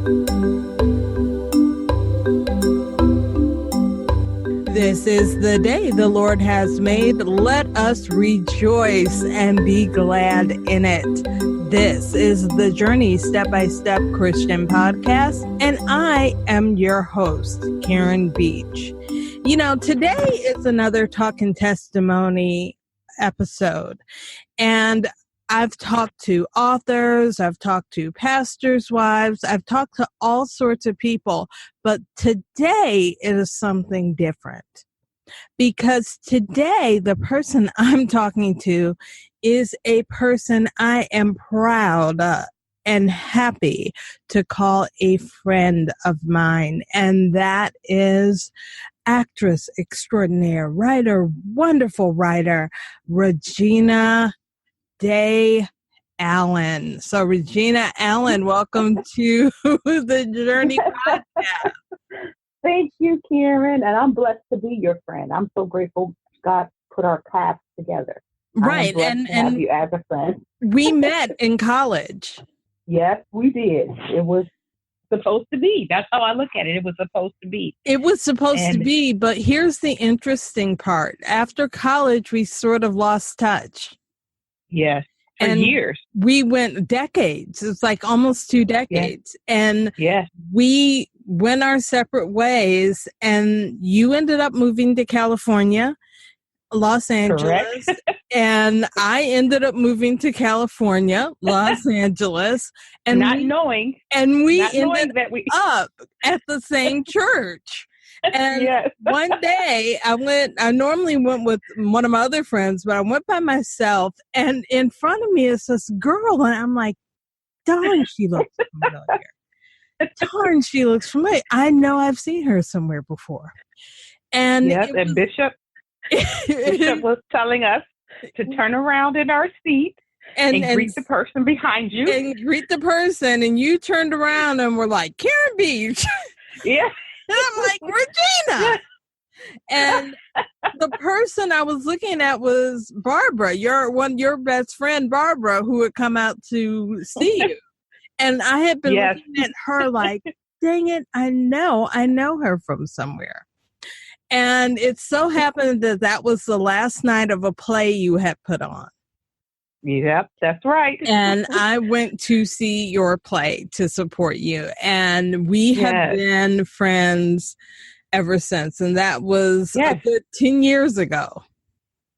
This is the day the Lord has made. Let us rejoice and be glad in it. This is the Journey Step-by-Step Christian Podcast, and I am your host, Karen Beach. You know, today is another Talkin testimony episode, and I've talked to authors, I've talked to pastors' wives, I've talked to all sorts of people, but today it is something different. Because today, the person I'm talking to is a person I am proud and happy to call a friend of mine, and that is actress extraordinaire, writer, wonderful writer, Regina Day Allen. So Regina Allen, welcome to the Journey Podcast. Thank you, Karen, and I'm blessed to be your friend. I'm so grateful God put our paths together. Right, and have you as a friend. We met in college. Yes, we did. It was supposed to be. That's how I look at it. It was supposed to be. It was supposed to be, but here's the interesting part. After college, we sort of lost touch. Yes, for years. We went decades. It's like almost 2 decades. Yes. And we went our separate ways, and you ended up moving to California, Los Angeles, and I ended up moving to California, Los Angeles, and we ended up at the same church. And one day I normally went with one of my other friends, but I went by myself, and in front of me is this girl, and I'm like, darn, she looks familiar. Darn, she looks familiar. I know I've seen her somewhere before. And Bishop was telling us to turn around in our seat and greet the person behind you. And greet the person, and you turned around and were like, Karen Beach. Yeah. And I'm like, Regina. And the person I was looking at was Barbara, your best friend, Barbara, who had come out to see you. And I had been looking at her like, dang it, I know her from somewhere. And it so happened that was the last night of a play you had put on. Yep, that's right. And I went to see your play to support you. And we have been friends ever since. And that was a good 10 years ago.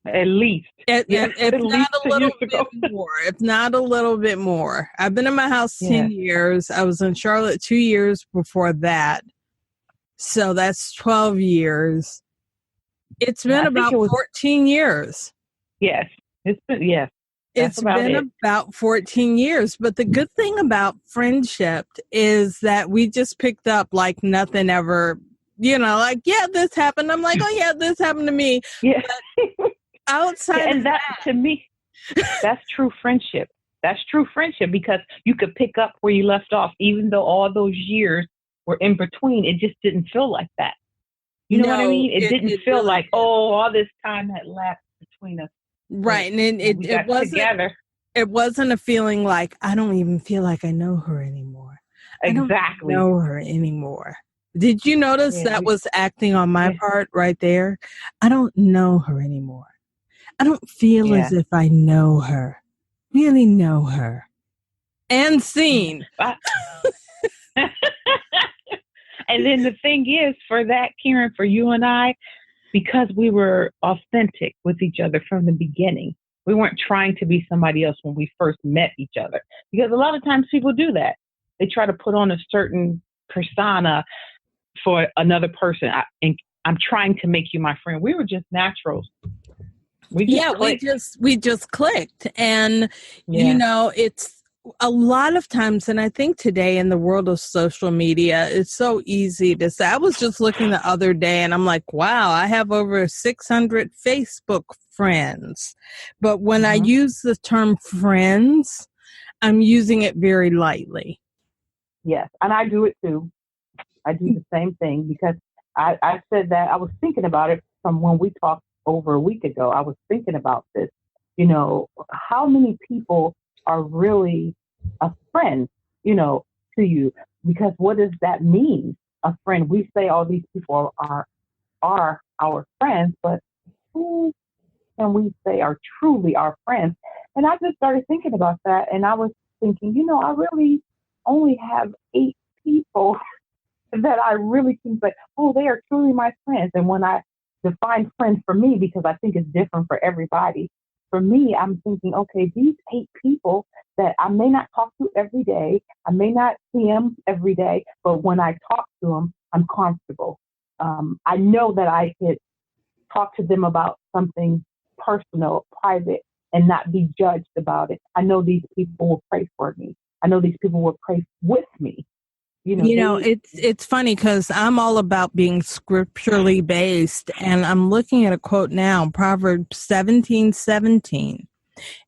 At least. If not a little bit more. If not a little bit more. I've been in my house 10 years. I was in Charlotte 2 years before that. So that's 12 years. It's been about 14 years. Yes. It's been about 14 years. But the good thing about friendship is that we just picked up like nothing ever, like, this happened. I'm like, this happened to me. Yeah. But outside of that, to me, that's true friendship. That's true friendship, because you could pick up where you left off, even though all those years were in between. It just didn't feel like that. You know what I mean? It didn't feel like, all this time had lapsed between us. Right. And it wasn't together. It wasn't a feeling like, I don't even feel like I know her anymore. Exactly. I don't know her anymore. Did you notice that was acting on my part right there? I don't know her anymore. I don't feel as if I know her. Really know her. And seen. And then the thing is, for that, Karen, for you and I, because we were authentic with each other from the beginning. We weren't trying to be somebody else when we first met each other. Because a lot of times people do that. They try to put on a certain persona for another person. I'm trying to make you my friend. We were just naturals. We just clicked. And, it's a lot of times, and I think today in the world of social media, it's so easy to say. I was just looking the other day, and I'm like, wow, I have over 600 Facebook friends. But when I use the term friends, I'm using it very lightly. Yes, and I do it too. I do the same thing, because I said that I was thinking about it from when we talked over a week ago. I was thinking about this. How many people are really a friend, to you. Because what does that mean? A friend. We say all these people are our friends, but who can we say are truly our friends? And I just started thinking about that, and I was thinking, I really only have 8 people that I really can say, oh, they are truly my friends. And when I define friends for me, because I think it's different for everybody, for me, I'm thinking, okay, these 8 people that I may not talk to every day, I may not see them every day, but when I talk to them, I'm comfortable. I know that I could talk to them about something personal, private, and not be judged about it. I know these people will pray for me. I know these people will pray with me. It's funny because I'm all about being scripturally based, and I'm looking at a quote now, Proverbs 17:17,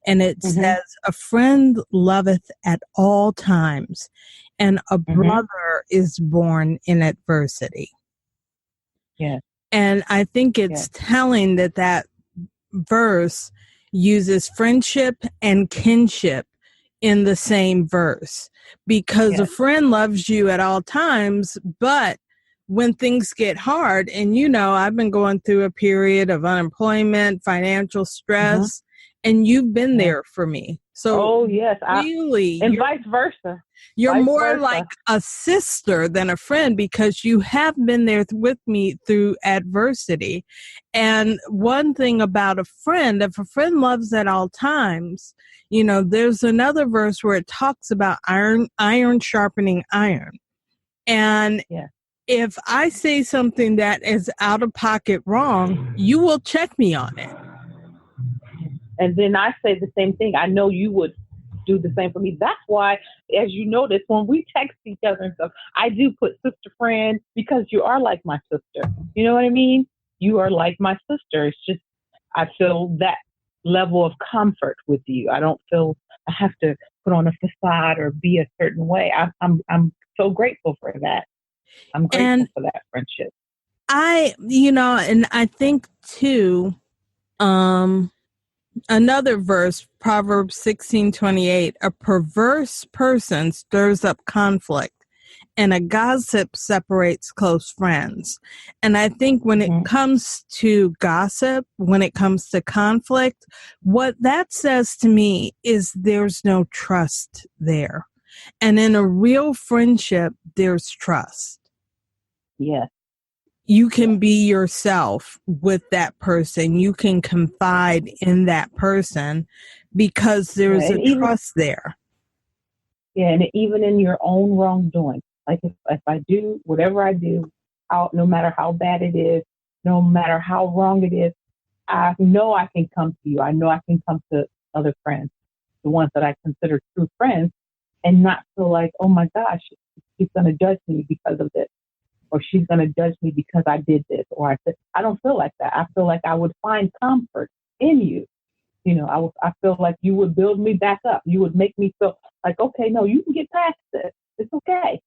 and it says, "A friend loveth at all times, and a brother is born in adversity." Yeah. And I think it's telling that verse uses friendship and kinship in the same verse, because a friend loves you at all times, but when things get hard, and I've been going through a period of unemployment, financial stress, and you've been there for me. So really, and vice versa. You're more like a sister than a friend, because you have been there with me through adversity. And one thing about a friend, if a friend loves at all times, there's another verse where it talks about iron sharpening iron. And if I say something that is out of pocket wrong, you will check me on it. And then I say the same thing. I know you would do the same for me. That's why, as you notice, when we text each other and stuff, I do put sister friend, because you are like my sister. You know what I mean? You are like my sister. It's just, I feel that level of comfort with you. I don't feel I have to put on a facade or be a certain way. I'm so grateful for that. I'm grateful for that friendship. And I think too, another verse, Proverbs 16:28, a perverse person stirs up conflict, and a gossip separates close friends. And I think when it comes to gossip, when it comes to conflict, what that says to me is there's no trust there. And in a real friendship, there's trust. Yes. You can be yourself with that person. You can confide in that person because there's a trust there. Yeah, and even in your own wrongdoing. Like if I do whatever I do, no matter how bad it is, no matter how wrong it is, I know I can come to you. I know I can come to other friends, the ones that I consider true friends, and not feel like, oh my gosh, he's going to judge me because of this, or she's going to judge me because I did this, or I don't feel like that. I feel like I would find comfort in you. I feel like you would build me back up. You would make me feel like, okay, no, you can get past this. It's okay.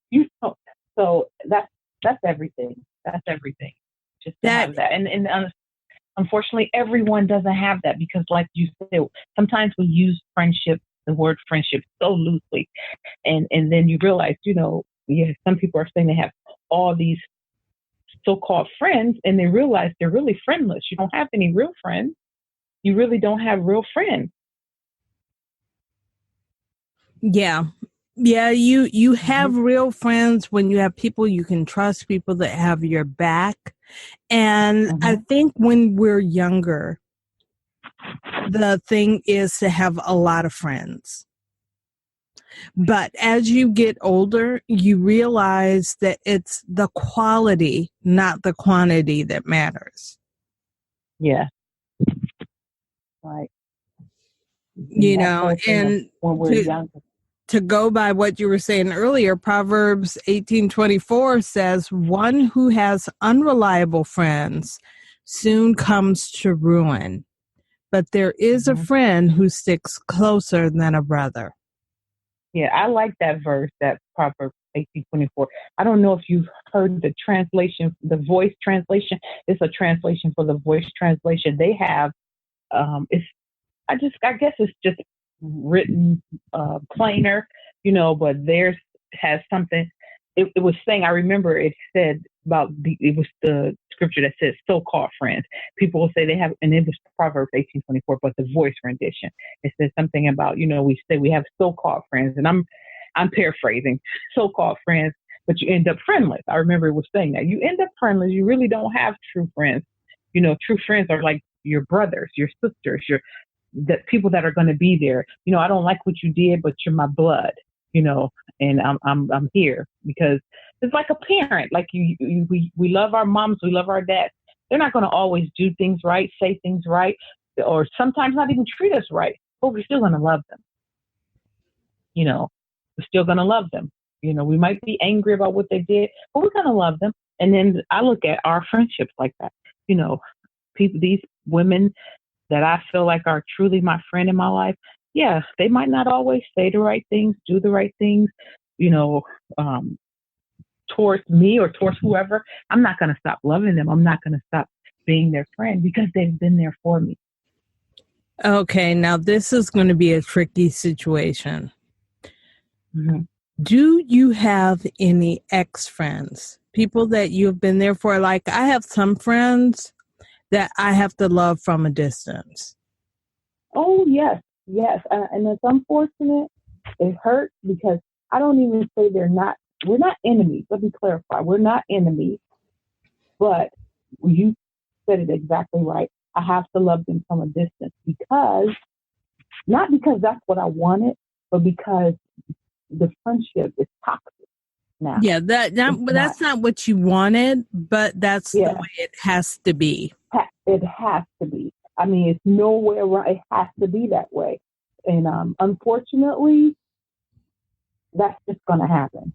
So that's everything. That's everything. Just to have that. And unfortunately, everyone doesn't have that, because, like you said, sometimes we use the word friendship so loosely, and then you realize, some people are saying they have all these so-called friends, and they realize they're really friendless. You don't have any real friends. You really don't have real friends. Yeah. Yeah, you have real friends when you have people you can trust, people that have your back. And I think when we're younger, the thing is to have a lot of friends. But as you get older, you realize that it's the quality, not the quantity, that matters. Yeah. Right. And when we're younger. To go by what you were saying earlier, Proverbs 18:24 says, "One who has unreliable friends soon comes to ruin, but there is a friend who sticks closer than a brother." Yeah, I like that verse, that Proverbs 18:24. I don't know if you've heard the translation, the Voice translation. It's a translation for the Voice translation. They have, I guess it's just written plainer, but theirs has something. it was saying, I remember it said about it was the scripture that says so-called friends. People will say they have, and it was Proverbs 18:24, but the voice rendition. It says something about, we say we have so-called friends, and I'm paraphrasing, so-called friends, but you end up friendless. I remember it was saying that you end up friendless. You really don't have true friends. True friends are like your brothers, your sisters, the people that are going to be there. I don't like what you did, but you're my blood. And I'm here because it's like a parent. Like we love our moms, we love our dads. They're not going to always do things right, say things right, or sometimes not even treat us right, but we're still going to love them. We're still going to love them. We might be angry about what they did, but we're going to love them. And then I look at our friendships like that. These women that I feel like are truly my friend in my life, yeah, they might not always say the right things, do the right things, towards me or towards whoever. I'm not going to stop loving them. I'm not going to stop being their friend because they've been there for me. Okay, now this is going to be a tricky situation. Mm-hmm. Do you have any ex-friends, people that you've been there for? Like, I have some friends that I have to love from a distance. Oh, yes. And it's unfortunate. It hurts because I don't even say we're not enemies. Let me clarify. We're not enemies, but you said it exactly right. I have to love them from a distance not because that's what I wanted, but because the friendship is toxic now. Yeah, that's not what you wanted, but that's the way it has to be. It has to be. I mean, it's nowhere where it has to be that way. And unfortunately, that's just going to happen.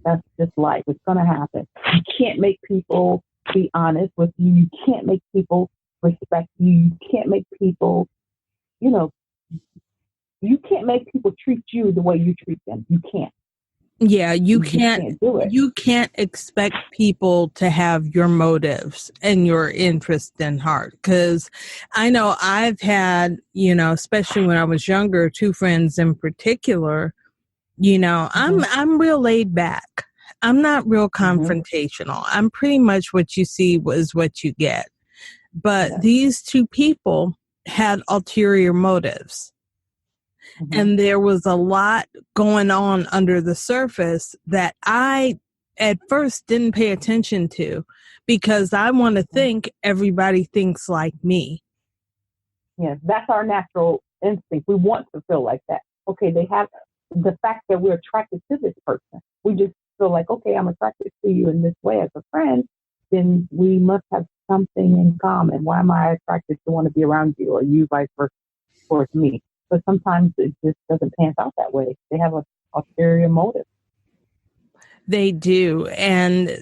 That's just life. It's going to happen. You can't make people be honest with you. You can't make people respect you. You can't make people, you can't make people treat you the way you treat them. You can't. Yeah, you can't do it. You can't expect people to have your motives and your interest in heart. Because I know I've had, especially when I was younger, two friends in particular. I'm real laid back. I'm not real confrontational. I'm pretty much what you see was what you get. But these two people had ulterior motives. And there was a lot going on under the surface that I at first didn't pay attention to because I want to think everybody thinks like me. Yes, that's our natural instinct. We want to feel like that. Okay, they have the fact that we're attracted to this person. We just feel like, okay, I'm attracted to you in this way as a friend, then we must have something in common. Why am I attracted to want to be around you or you vice versa towards me? But sometimes it just doesn't pan out that way. They have an ulterior motive. They do. And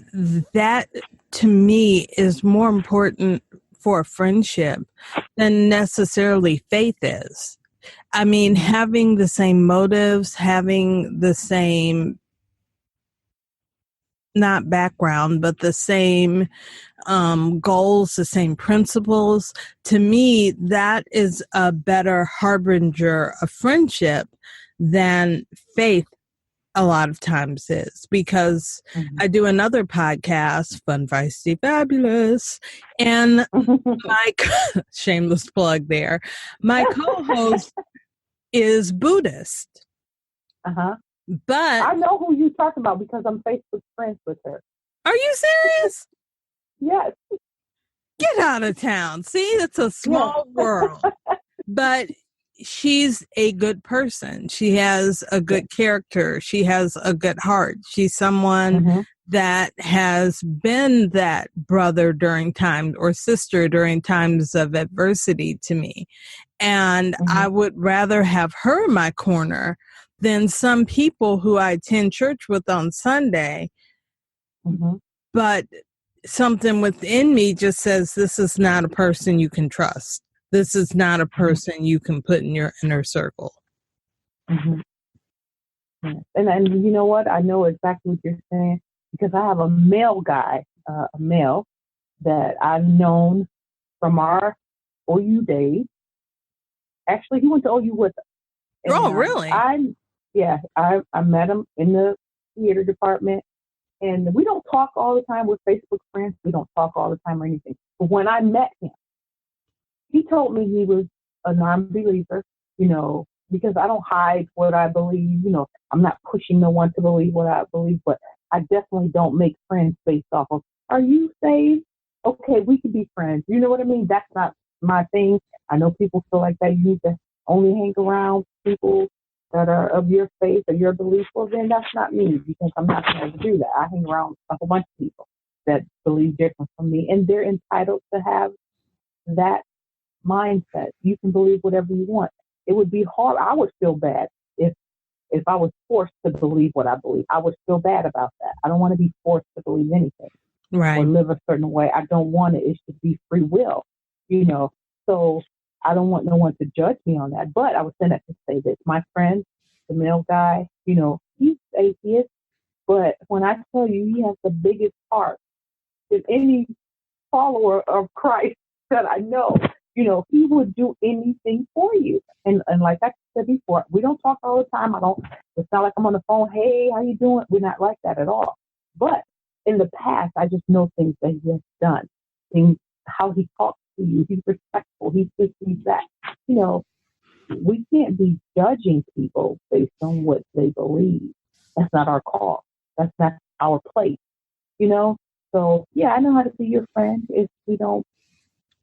that, to me, is more important for a friendship than necessarily faith is. I mean, having the same motives, having the same, not background, but the same goals, the same principles. To me, that is a better harbinger of friendship than faith a lot of times is, because I do another podcast, Fun, Feisty, Fabulous, and my shameless plug there, my co-host is Buddhist. But I know who you talk about because I'm Facebook friends with her. Are you serious? Yes. Get out of town. See, it's a small world. But she's a good person. She has a good character. She has a good heart. She's someone that has been that brother during times or sister during times of adversity to me. And I would rather have her in my corner than some people who I attend church with on Sunday. But something within me just says, this is not a person you can trust. This is not a person you can put in your inner circle. And you know what? I know exactly what you're saying because I have a male guy, a male that I've known from our OU days. Actually, he went to OU with us. And, really? I met him in the theater department. And we don't talk all the time. We're Facebook friends. We don't talk all the time or anything. But when I met him, he told me he was a non-believer, because I don't hide what I believe. I'm not pushing no one to believe what I believe, but I definitely don't make friends based off of, are you saved? Okay, we can be friends. You know what I mean? That's not my thing. I know people feel like that. You need to only hang around people that are of your faith or your belief. Well, then that's not me, because I'm not going to do that. I hang around a whole bunch of people that believe different from me, and they're entitled to have that mindset. You can believe whatever you want. It would be hard. I would feel bad if I was forced to believe what I believe. I would feel bad about that. I don't want to be forced to believe anything or live a certain way. I don't want it. It should be free will, So I don't want no one to judge me on that. But I was saying that to say this. My friend, the male guy, he's atheist, but when I tell you he has the biggest heart than any follower of Christ that I know, he would do anything for you. And like I said before, we don't talk all the time. It's not like I'm on the phone, hey, how you doing? We're not like that at all. But in the past, I just know things that he has done, things, how he talks to you. He's respectful. He's this, he's that. We can't be judging people based on what they believe. That's not our call. That's not our place, So, yeah, I know how to be your friend if we don't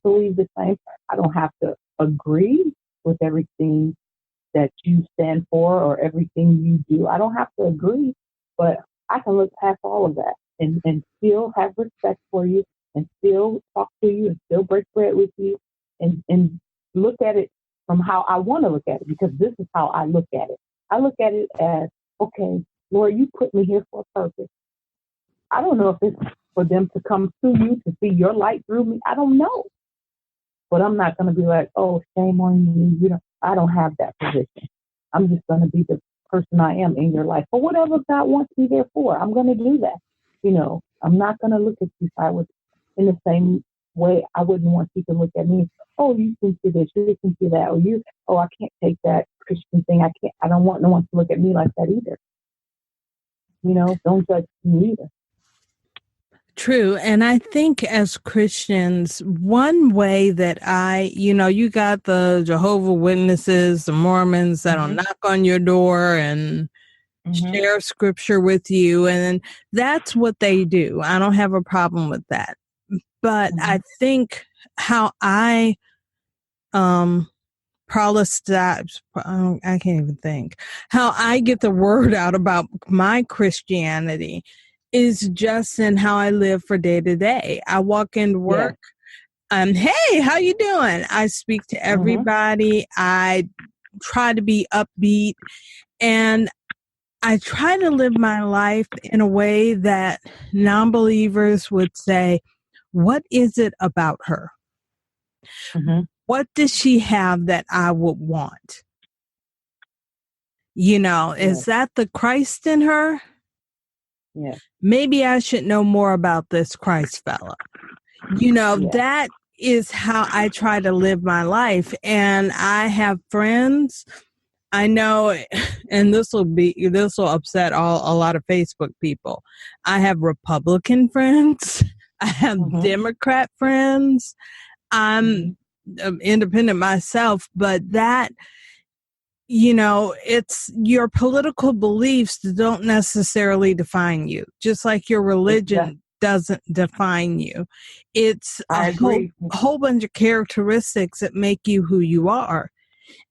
believe the same. I don't have to agree with everything that you stand for or everything you do. I don't have to agree, but I can look past all of that and still have respect for you and still talk to you and still break bread with you and look at it from how I want to look at it, because this is how I look at it. I look at it as, okay, Lord, you put me here for a purpose. I don't know if it's for them to come to you, to see your light through me. I don't know. But I'm not going to be like, oh, shame on you. I don't have that position. I'm just going to be the person I am in your life. For whatever God wants me there for, I'm going to do that. I'm not going to look at you sideways in the same way I wouldn't want you to look at me. Oh, you can see this, you can see that. Or I can't take that Christian thing. I don't want no one to look at me like that either. Don't judge me either. True. And I think as Christians, one way that you got the Jehovah Witnesses, the Mormons that'll knock on your door and share scripture with you. And that's what they do. I don't have a problem with that. But I think how I, I can't even think how I get the word out about my Christianity is just in how I live for day to day. I walk into work. Hey, how you doing? I speak to everybody. I try to be upbeat, and I try to live my life in a way that non-believers would say, what is it about her? What does she have that I would want? Is that the Christ in her? Yeah. Maybe I should know more about this Christ fella. That is how I try to live my life. And I have friends, I know, and this will upset a lot of Facebook people. I have Republican friends. I have Democrat friends. I'm independent myself, but that, it's your political beliefs don't necessarily define you, just like your religion doesn't define you. It's a whole bunch of characteristics that make you who you are.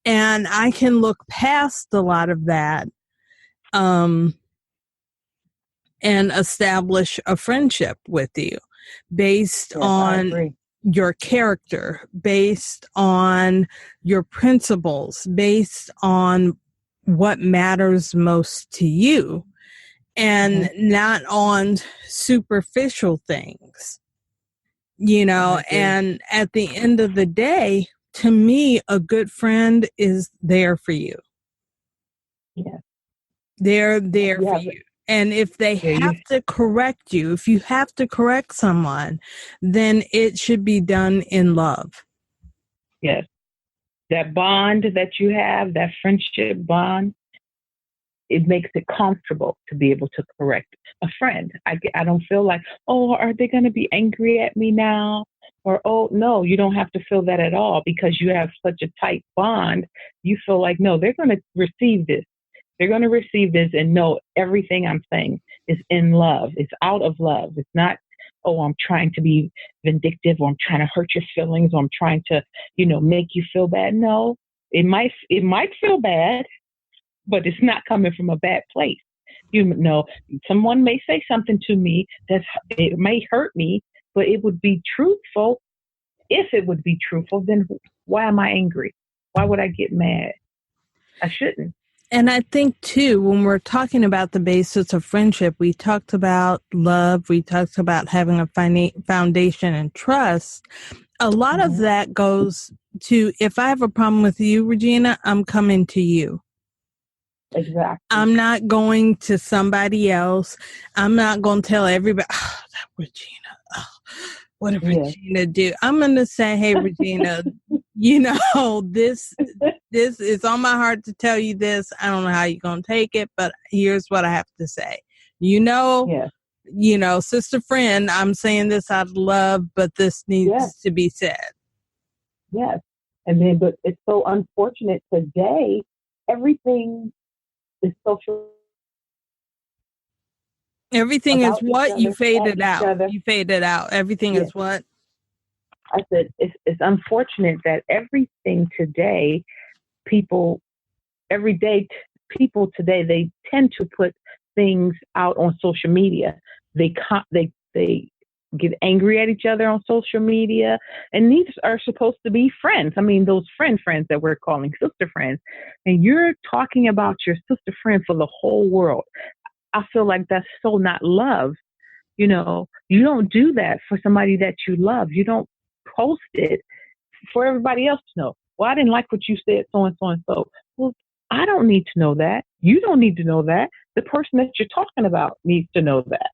And I can look past a lot of that and establish a friendship with you based on your character, based on your principles, based on what matters most to you, and not on superficial things, and at the end of the day, to me, a good friend is there for you. Yeah. They're there for you. And if they have to correct you, if you have to correct someone, then it should be done in love. Yes. That bond that you have, that friendship bond, it makes it comfortable to be able to correct a friend. I don't feel like, oh, are they going to be angry at me now? Or, oh, no, you don't have to feel that at all because you have such a tight bond. You feel like, no, they're going to receive this. They're going to receive this and know everything I'm saying is in love. It's out of love. It's not, oh, I'm trying to be vindictive, or I'm trying to hurt your feelings, or I'm trying to, make you feel bad. No, it might feel bad, but it's not coming from a bad place. Someone may say something to me it may hurt me, but it would be truthful. If it would be truthful, then why am I angry? Why would I get mad? I shouldn't. And I think, too, when we're talking about the basis of friendship, we talked about love. We talked about having a foundation and trust. A lot of that goes to, if I have a problem with you, Regina, I'm coming to you. Exactly. I'm not going to somebody else. I'm not going to tell everybody, oh, that Regina, oh, what did Regina do? I'm going to say, hey, Regina, this is on my heart to tell you this. I don't know how you're going to take it, but here's what I have to say. Sister friend, I'm saying this out of love, but this needs to be said. Yes. And then, but it's so unfortunate today, everything is social. Everything is what? You faded out. You faded out. Everything is what? I said, it's unfortunate that everything today, people today, they tend to put things out on social media. They get angry at each other on social media, and these are supposed to be friends. I mean, those friends that we're calling sister friends, and you're talking about your sister friend for the whole world. I feel like that's so not love. You don't do that for somebody that you love. You don't post it for everybody else to know. Well, I didn't like what you said, so and so and so. Well, I don't need to know that. You don't need to know that. The person that you're talking about needs to know that.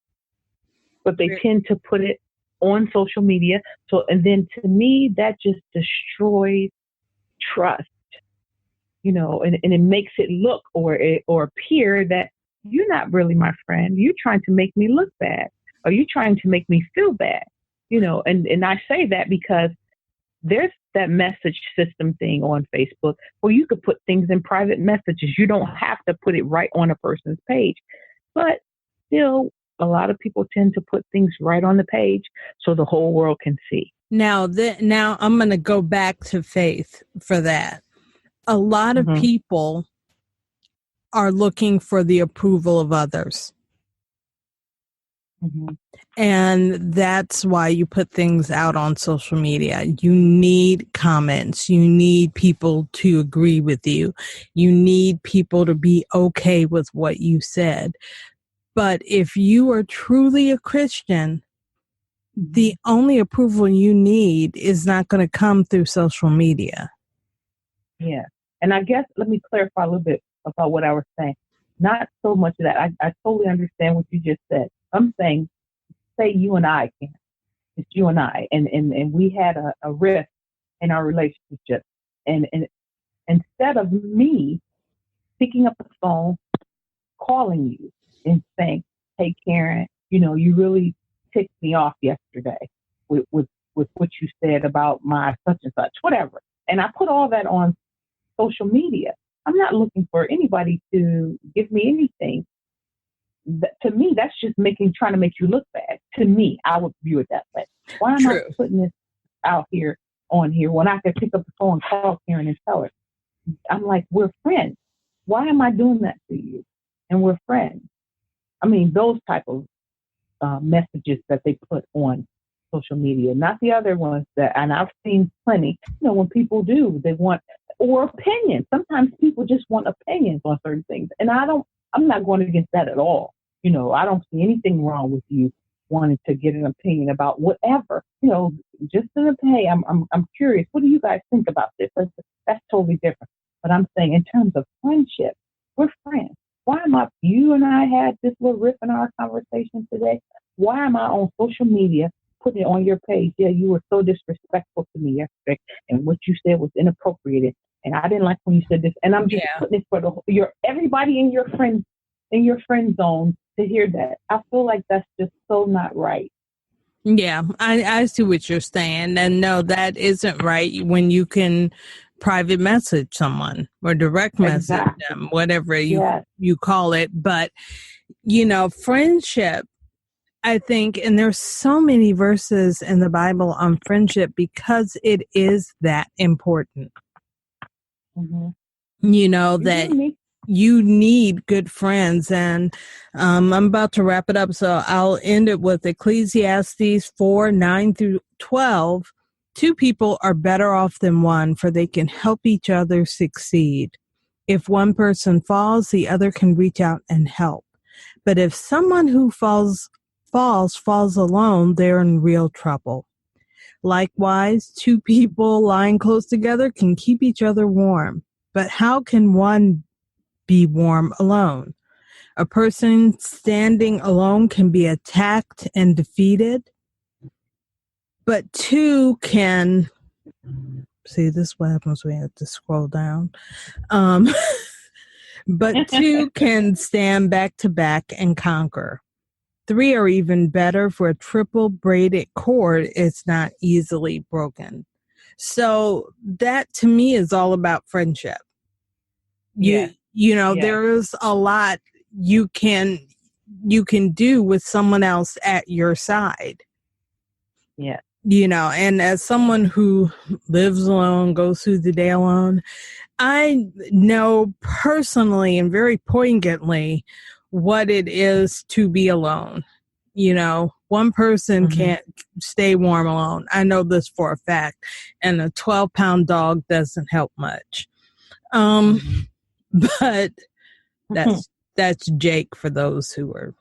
But they tend to put it on social media. So, and then to me, that just destroys trust, and it makes it look or appear that you're not really my friend. You're trying to make me look bad, or you're trying to make me feel bad, and I say that because there's that message system thing on Facebook where you could put things in private messages. You don't have to put it right on a person's page, but still, a lot of people tend to put things right on the page so the whole world can see. Now I'm going to go back to faith for that. A lot of people are looking for the approval of others. And that's why you put things out on social media. You need comments. You need people to agree with you. You need people to be okay with what you said. But if you are truly a Christian, the only approval you need is not going to come through social media. Yeah. And I guess, let me clarify a little bit about what I was saying. Not so much of that. I totally understand what you just said. I'm saying, say you and I can. It's you and I. And we had a rift in our relationship. And instead of me picking up the phone, calling you and saying, hey, Karen, you really ticked me off yesterday with what you said about my such and such, whatever. And I put all that on social media. I'm not looking for anybody to give me anything. To me, that's just trying to make you look bad. To me, I would view it that way. Why am I putting this out here on here when I could pick up the phone and call Karen and tell her? I'm like, we're friends. Why am I doing that to you? And we're friends. I mean, those type of messages that they put on social media, not the other ones and I've seen plenty, when people they want, or opinions. Sometimes people just want opinions on certain things. And I'm not going against that at all. I don't see anything wrong with you wanting to get an opinion about whatever, just an opinion. I'm curious. What do you guys think about this? That's totally different. But I'm saying in terms of friendship, we're friends. Why am you and I had this little riff in our conversation today. Why am I on social media putting it on your page? Yeah, you were so disrespectful to me yesterday, and what you said was inappropriate. and I didn't like when you said this, and I'm just putting it for your everybody in your friend zone to hear that. I feel like that's just so not right. Yeah, I see what you're saying. And no, that isn't right when you can private message someone or direct message them, whatever you call it. But, friendship, I think, and there's so many verses in the Bible on friendship because it is that important. Mm-hmm. That you need good friends. And I'm about to wrap it up, so I'll end it with Ecclesiastes 4:9-12. Two people are better off than one, for they can help each other succeed. If one person falls, the other can reach out and help. But if someone who falls alone, they're in real trouble. Likewise, two people lying close together can keep each other warm. But how can one be warm alone? A person standing alone can be attacked and defeated, but two can see, this is what happens when you have to scroll down. But two can stand back to back and conquer. Three are even better, for a triple braided cord is not easily broken. So that to me is all about friendship. There's a lot you can do with someone else at your side. Yeah. And as someone who lives alone, goes through the day alone, I know personally and very poignantly what it is to be alone. One person can't stay warm alone. I know this for a fact. And a 12-pound dog doesn't help much. But that's Jake for those who are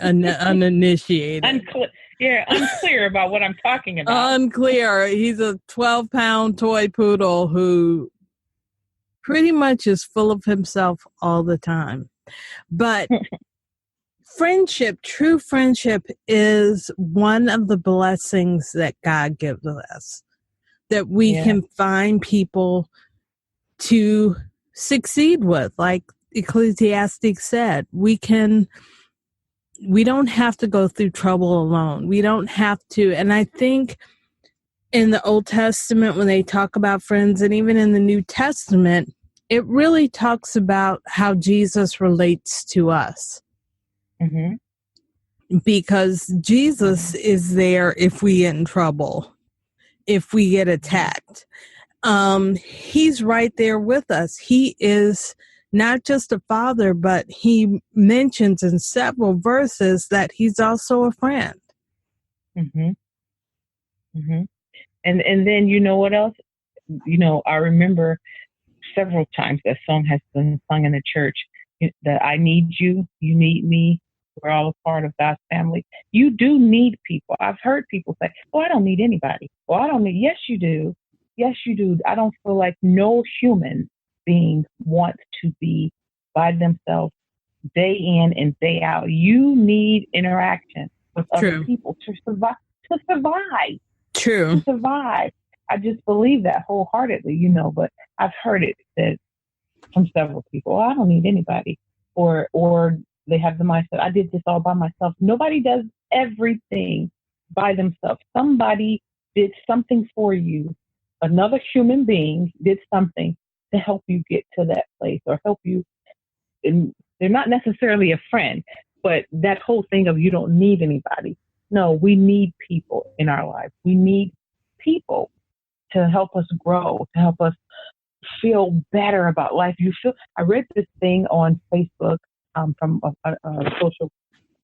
uninitiated. Unclear about what I'm talking about. Unclear. He's a 12-pound toy poodle who pretty much is full of himself all the time. But true friendship is one of the blessings that God gives us, that we can find people to succeed with. Like Ecclesiastes said, we don't have to go through trouble alone. We don't have to. And I think in the Old Testament, when they talk about friends, and even in the New Testament, it really talks about how Jesus relates to us. Mm-hmm. Because Jesus is there if we get in trouble, if we get attacked. He's right there with us. He is not just a father, but he mentions in several verses that he's also a friend. Mm-hmm. Mm-hmm. And then you know what else? I remember several times that song has been sung in the church, that I need you, you need me. We're all a part of God's family. You do need people. I've heard people say, "Oh, I don't need anybody." Well, I don't need. Yes, you do. Yes, you do. I don't feel like no human being wants to be by themselves day in and day out. You need interaction with other people to survive. True. To survive. I just believe that wholeheartedly, but I've heard it said from several people, "Oh, I don't need anybody," or they have the mindset, "I did this all by myself." Nobody does everything by themselves. Somebody did something for you. Another human being did something to help you get to that place or help you. And they're not necessarily a friend, but that whole thing of you don't need anybody. No, we need people in our lives. We need people to help us grow, to help us feel better about life. I read this thing on Facebook from a social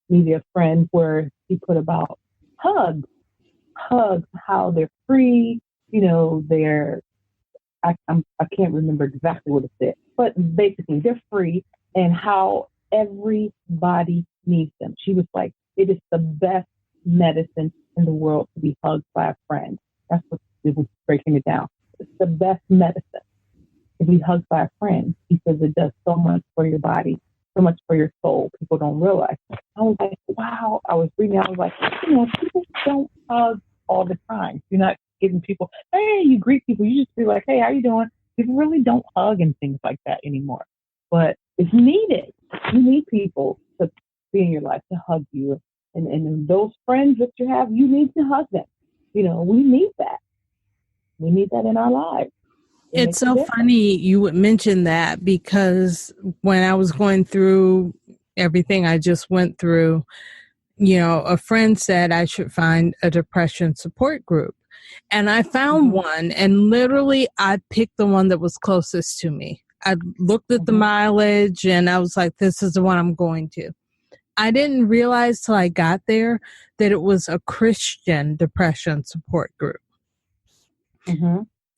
media friend where he put about hugs, how they're free, I can't remember exactly what it said, but basically they're free, and how everybody needs them. She was like, it is the best medicine in the world to be hugged by a friend. That's what it was breaking it down. It's the best medicine to be hugged by a friend, because it does so much for your body, so much for your soul. People don't realize. I was like, wow. I was reading, I was like, people don't hug all the time. giving people, hey, you greet people. You just be like, hey, how you doing? People really don't hug and things like that anymore. But it's needed. You need people to be in your life to hug you. And those friends that you have, you need to hug them. We need that. We need that in our lives. It's so funny you would mention that, because when I was going through everything I just went through, a friend said I should find a depression support group. And I found one, and literally I picked the one that was closest to me. I looked at the mileage and I was like, this is the one I'm going to. I didn't realize till I got there that it was a Christian depression support group.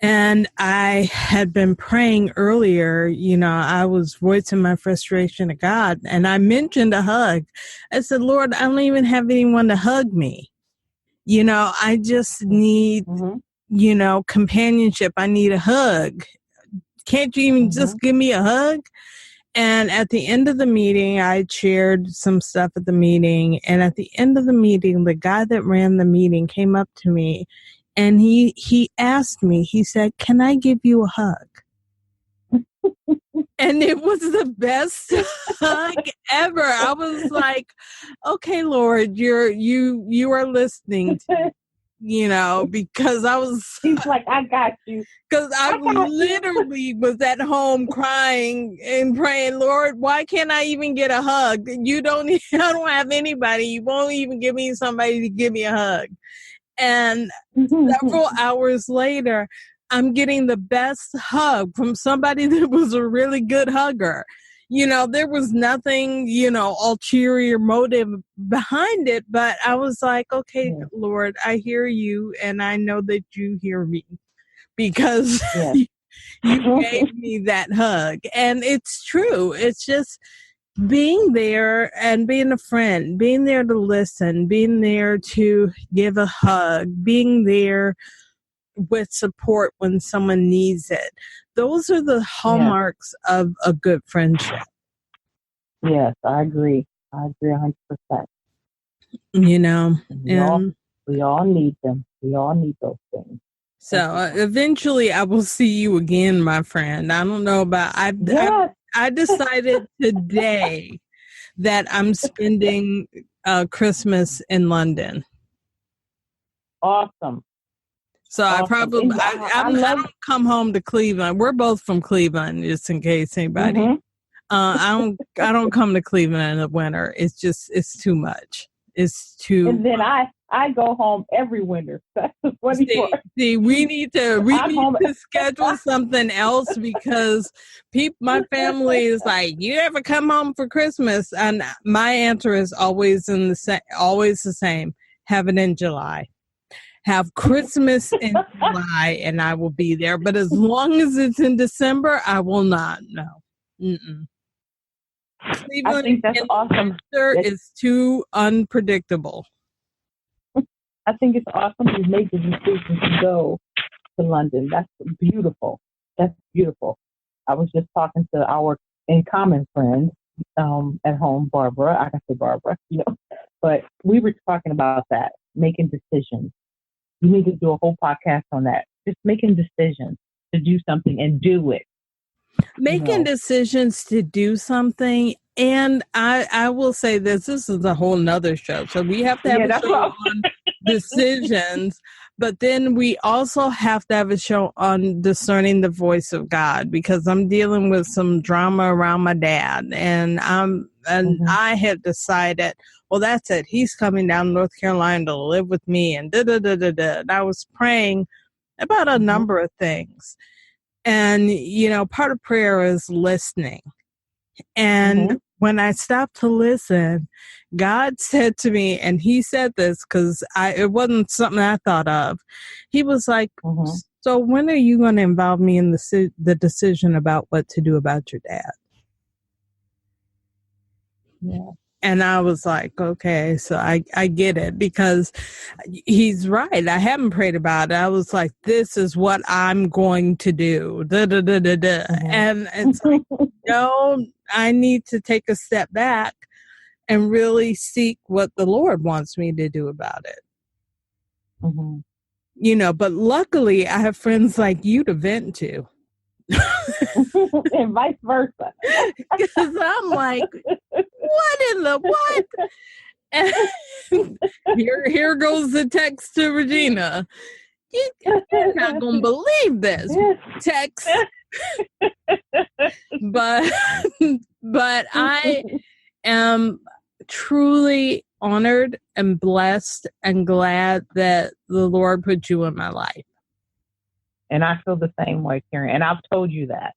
And I had been praying earlier, I was voicing my frustration to God, and I mentioned a hug. I said, Lord, I don't even have anyone to hug me. I just need, companionship. I need a hug. Can't you even just give me a hug? And at the end of the meeting, I shared some stuff at the meeting. And at the end of the meeting, the guy that ran the meeting came up to me and he asked me, he said, can I give you a hug? And it was the best hug ever. I was like, okay, Lord, you are listening to me, because I was... He's like, I got you. Because I literally was at home crying and praying, Lord, why can't I even get a hug? I don't have anybody. You won't even give me somebody to give me a hug. And several hours later, I'm getting the best hug from somebody that was a really good hugger. There was nothing, ulterior motive behind it, but I was like, okay, Lord, I hear you and I know that you hear me, because you gave me that hug. And it's true. It's just being there and being a friend, being there to listen, being there to give a hug, being there with support when someone needs it. Those are the hallmarks of a good friendship. Yes, I agree. I agree 100%. We all need them. We all need those things. So eventually I will see you again, my friend. I don't know about, I decided today that I'm spending Christmas in London. Awesome. So awesome. I don't come home to Cleveland. We're both from Cleveland, just in case anybody. I don't come to Cleveland in the winter. It's too much. It's too. And then I go home every winter. See, we need to schedule something else, because my family is like, you ever come home for Christmas? And my answer is always the same. Have it in July. Have Christmas in July, and I will be there. But as long as it's in December, I will not. No. Mm-mm. Cleveland, I think that's awesome. Is too unpredictable. I think it's awesome you made the decision to go to London. That's beautiful. That's beautiful. I was just talking to our in common friend at home, Barbara. I can say Barbara, but we were talking about that, making decisions. You need to do a whole podcast on that. Just making decisions to do something and do it. Making decisions to do something. And I will say this is a whole nother show. So we have to have a show on decisions, but then we also have to have a show on discerning the voice of God, because I'm dealing with some drama around my dad, and I had decided, well, that's it. He's coming down to North Carolina to live with me, and And I was praying about a number of things. And, part of prayer is listening. And when I stopped to listen, God said to me, and he said this because it wasn't something I thought of. He was like, so when are you going to involve me in the decision about what to do about your dad? Yeah. And I was like, okay, so I get it, because he's right. I haven't prayed about it. I was like, this is what I'm going to do. And it's like, no, I need to take a step back and really seek what the Lord wants me to do about it. but luckily I have friends like you to vent to. And vice versa. Because I'm like, what in the what? And here goes the text to Regina. You're not going to believe this text. But I am truly honored and blessed and glad that the Lord put you in my life. And I feel the same way, Karen. And I've told you that.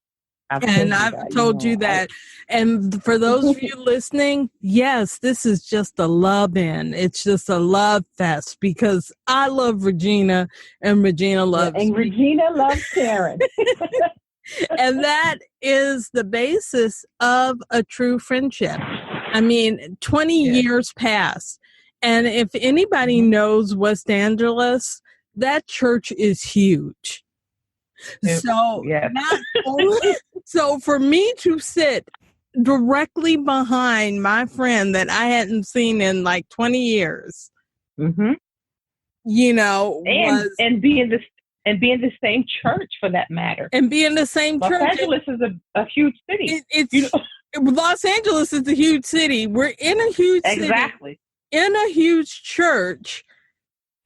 I've told you that. And for those of you listening, yes, this is just a love in. It's just a love fest because I love Regina and Regina loves me. Regina loves Karen. And that is the basis of a true friendship. I mean, 20 years passed. And if anybody knows West Angeles, that church is huge. So, so for me to sit directly behind my friend that I hadn't seen in like 20 years, and be in the same church for that matter, and be in the same church. Los Angeles is a huge city. Los Angeles is a huge city. We're in a huge city, in a huge church.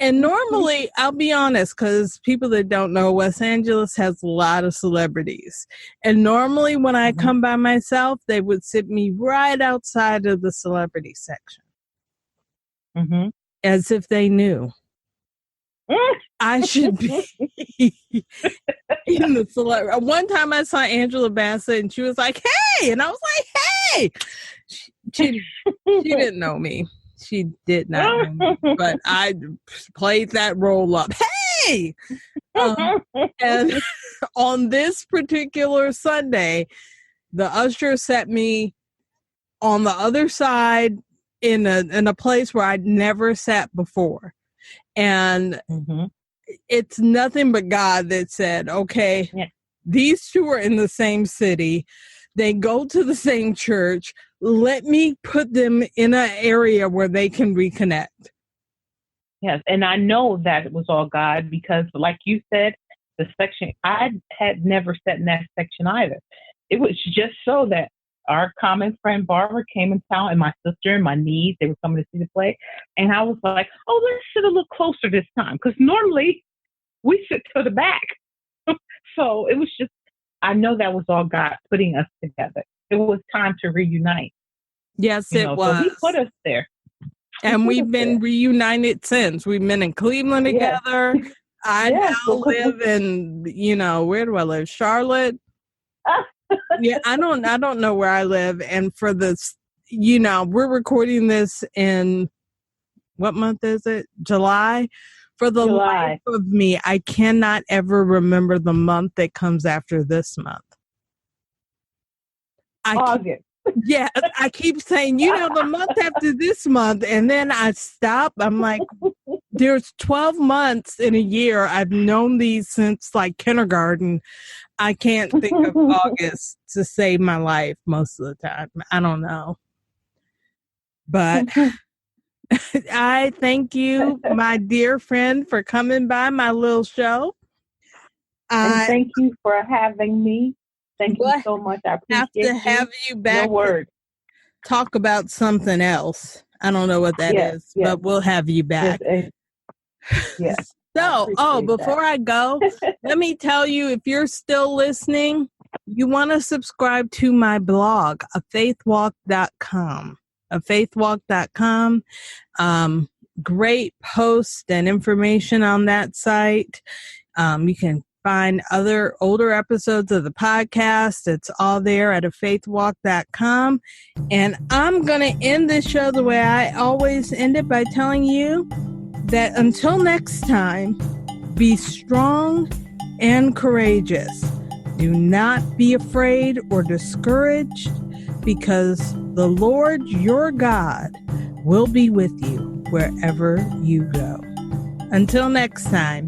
And normally, I'll be honest, because people that don't know, Los Angeles has a lot of celebrities. And normally when I come by myself, they would sit me right outside of the celebrity section. As if they knew. I should be in the celebrity. One time I saw Angela Bassett and she was like, hey! And I was like, hey! She didn't know me. She did not know me, but I played that role up. Hey! And on this particular Sunday, the usher set me on the other side in a place where I'd never sat before. And it's nothing but God that said, okay, these two are in the same city. They go to the same church. Let me put them in an area where they can reconnect. Yes, and I know that it was all God because, like you said, the section, I had never sat in that section either. It was just so that our common friend Barbara came in town, and my sister and my niece, they were coming to see the play. And I was like, oh, let's sit a little closer this time because normally we sit to the back. So it was just, I know that was all God putting us together. It was time to reunite. Yes, it was. So he put us there. And we've been reunited since. We've been in Cleveland together. Yes. I now live in, where do I live? Charlotte. Yeah, I don't know where I live. And for this, we're recording this in, what month is it? July. For the life of me, I cannot ever remember the month that comes after this month. August. Yeah, I keep saying, the month after this month, and then I stop. I'm like, there's 12 months in a year. I've known these since like kindergarten. I can't think of August to save my life most of the time. I don't know. But I thank you, my dear friend, for coming by my little show. And thank you for having me. Thank you so much. I appreciate have you back. Your word. Talk about something else. I don't know what that is, but we'll have you back. Yes. So, before I go, let me tell you, if you're still listening, you want to subscribe to my blog, afaithwalk.com. afaithwalk.com. Great posts and information on that site. You can find other older episodes of the podcast. It's all there at afaithwalk.com. And I'm going to end this show the way I always end it by telling you that until next time, be strong and courageous. Do not be afraid or discouraged because the Lord your God will be with you wherever you go. Until next time.